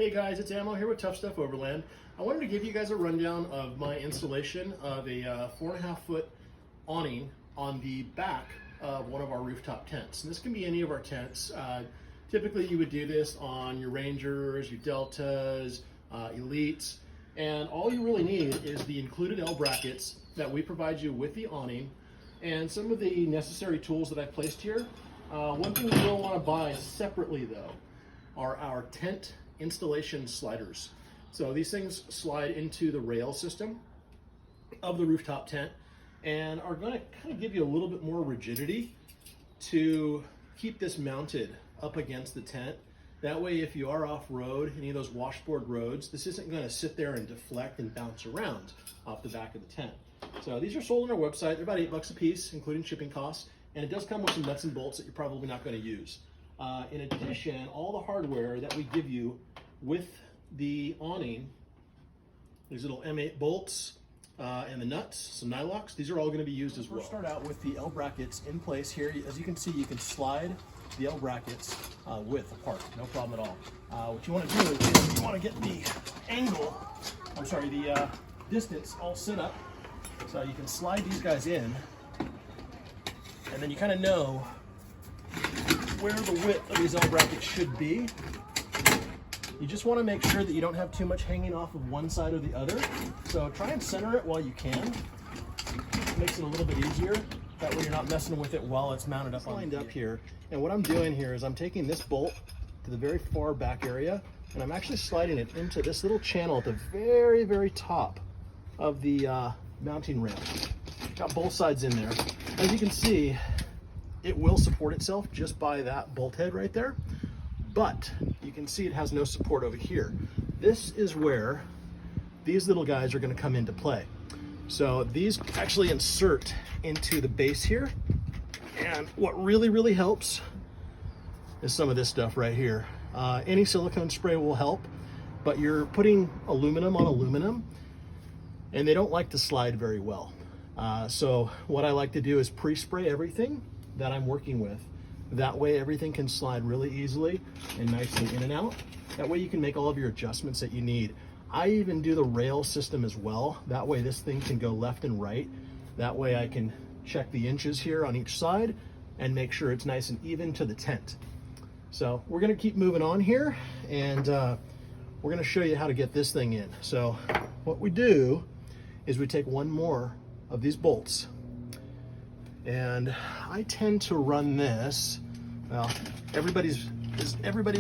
Hey guys, it's Ammo here with Tuff Overland. I wanted to give you guys a rundown of my installation of a 4.5-foot awning on the back of one of our rooftop tents. And this can be any of our tents. Typically you would do this on your Rangers, your Deltas, Elites, and all you really need is the included L brackets that we provide you with the awning and some of the necessary tools that I've placed here. One thing you will want to buy separately though are our tent installation sliders. So these things slide into the rail system of the rooftop tent and are going to kind of give you a little bit more rigidity to keep this mounted up against the tent. That way, if you are off-road, any of those washboard roads, this isn't going to sit there and deflect and bounce around off the back of the tent. So these are sold on our website. They're about $8 a piece, including shipping costs, and it does come with some nuts and bolts that you're probably not going to use. In addition, all the hardware that we give you with the awning, these little M8 bolts and the nuts, some nylocks, these are all going to be used as well. We'll start out with the L brackets in place here. As you can see, you can slide the L brackets width apart, no problem at all. What you want to do is you want to get the distance all set up so you can slide these guys in, and then you kind of know where the width of these L brackets should be. You just want to make sure that you don't have too much hanging off of one side or the other. So try and center it while you can. It makes it a little bit easier. That way you're not messing with it while it's mounted up lined up here. And what I'm doing here is I'm taking this bolt to the very far back area and I'm actually sliding it into this little channel at the very, very top of the mounting rail. Got both sides in there. As you can see, it will support itself just by that bolt head right there, but you can see it has no support over here. This is where these little guys are going to come into play. So these actually insert into the base here, and what really helps is some of this stuff right here. Any silicone spray will help, but you're putting aluminum on aluminum and they don't like to slide very well. So what I like to do is pre-spray everything that I'm working with. That way everything can slide really easily and nicely in and out. That way you can make all of your adjustments that you need. I even do the rail system as well. That way this thing can go left and right. That way I can check the inches here on each side and make sure it's nice and even to the tent. So we're gonna keep moving on here, and we're gonna show you how to get this thing in. So what we do is we take one more of these bolts, and I tend to run this, well, everybody's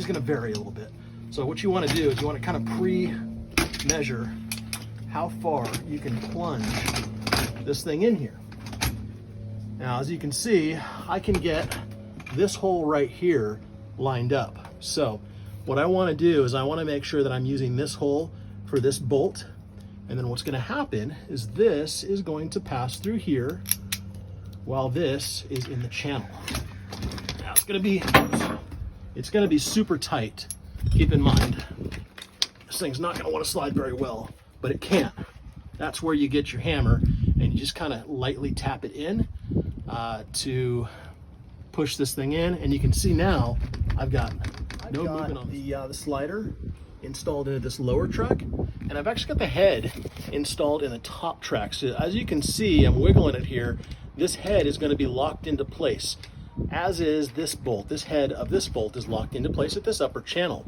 gonna vary a little bit. So what you wanna do is you wanna kind of pre-measure how far you can plunge this thing in here. Now, as you can see, I can get this hole right here lined up. So what I wanna do is I wanna make sure that I'm using this hole for this bolt, and then what's gonna happen is this is going to pass through here while this is in the channel. Now it's gonna be super tight. Keep in mind, this thing's not gonna wanna slide very well, but it can. That's where you get your hammer and you just kind of lightly tap it in to push this thing in. And you can see now I've got no movement on the slider installed into this lower truck, and I've actually got the head installed in the top track. So as you can see, I'm wiggling it here. This head is going to be locked into place, as is this bolt. This head of this bolt is locked into place at this upper channel.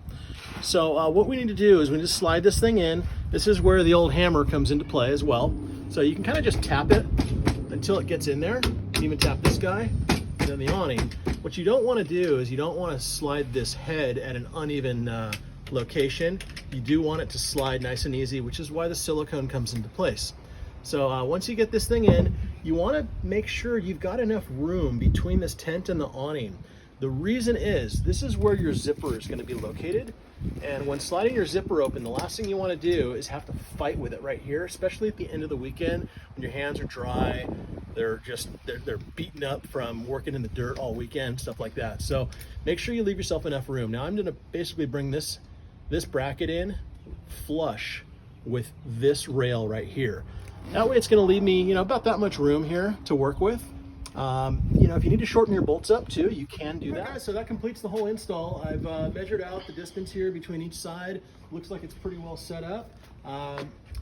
So what we need to do is we need to slide this thing in. This is where the old hammer comes into play as well. So you can kind of just tap it until it gets in there. You can even tap this guy and then the awning. What you don't want to do is you don't want to slide this head at an uneven location. You do want it to slide nice and easy, which is why the silicone comes into place. So once you get this thing in, you want to make sure you've got enough room between this tent and the awning. The reason is this is where your zipper is going to be located, and when sliding your zipper open, the last thing you want to do is have to fight with it right here, especially at the end of the weekend when your hands are dry, they're beaten up from working in the dirt all weekend, stuff like that. So make sure you leave yourself enough room. Now I'm going to basically bring this bracket in flush with this rail right here. That way it's going to leave me, about that much room here to work with. know, if you need to shorten your bolts up too, you can do that. Guys, so that completes the whole install. I've measured out the distance here between each side. Looks like it's pretty well set up.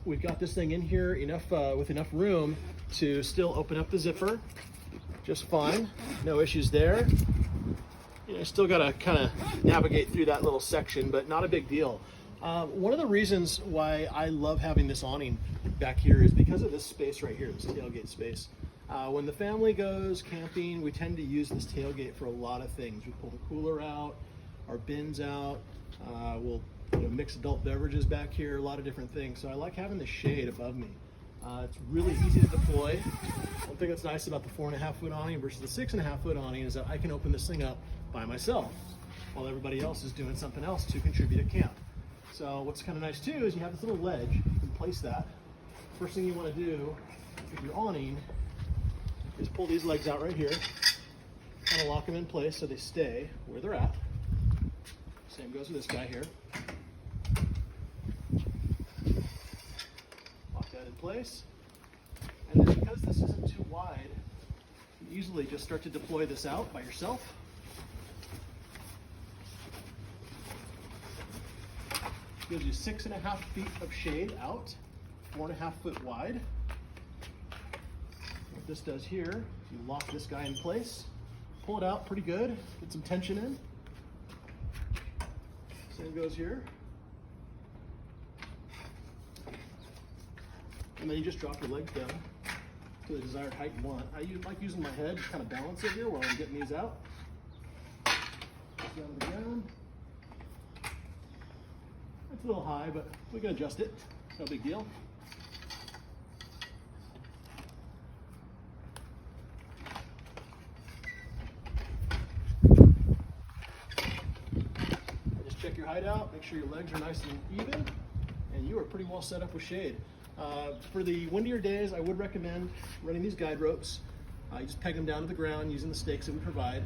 We've got this thing in here with enough room to still open up the zipper just fine. No issues there. You know, still got to kind of navigate through that little section, but not a big deal. One of the reasons why I love having this awning back here is because of this space right here, this tailgate space. When the family goes camping, we tend to use this tailgate for a lot of things. We pull the cooler out, our bins out, we'll mix adult beverages back here, a lot of different things. So I like having the shade above me. It's really easy to deploy. One thing that's nice about the 4.5 foot awning versus the 6.5 foot awning is that I can open this thing up by myself while everybody else is doing something else to contribute at camp. So what's kind of nice too is you have this little ledge, you can place that. First thing you want to do with your awning is pull these legs out right here, kind of lock them in place so they stay where they're at. Same goes with this guy here. Lock that in place. And then because this isn't too wide, you can easily just start to deploy this out by yourself. Gives you 6.5 feet of shade out, 4.5 foot wide. What this does here, you lock this guy in place, pull it out pretty good, get some tension in. Same goes here. And then you just drop your legs down to the desired height you want. I like using my head to kind of balance it here while I'm getting these out. Down to the ground. It's a little high, but we can adjust it. No big deal. Just check your height out, make sure your legs are nice and even, and you are pretty well set up with shade. For the windier days, I would recommend running these guide ropes. You just peg them down to the ground using the stakes that we provide.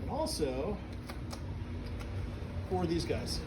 And also, for these guys.